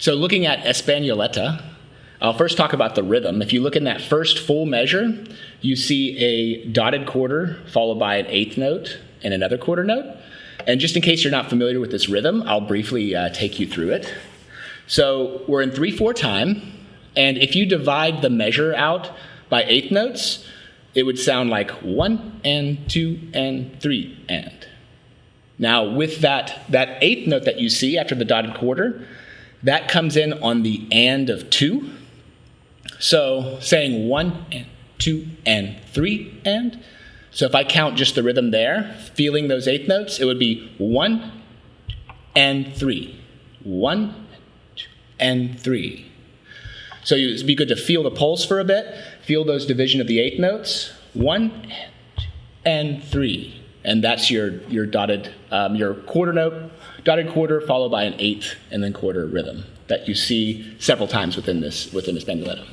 So looking at Espagnoletta, I'll first talk about the rhythm. If you look in that first full measure, you see a dotted quarter followed by an eighth note and another quarter note. And just in case you're not familiar with this rhythm, I'll briefly take you through it. So we're in 3/4 time, and if you divide the measure out by eighth notes, it would sound like 1 and 2 and 3 and. Now with that eighth note that you see after the dotted quarter, that comes in on the and of 2. So saying 1 and 2 and 3 and. So if I count just the rhythm there, feeling those eighth notes, it would be 1 and 3, 1 and 3. So it'd be good to feel the pulse for a bit, feel those division of the eighth notes, 1 and 3. And that's your dotted, your quarter note, dotted quarter followed by an eighth and then quarter rhythm that you see several times within this bandoletta.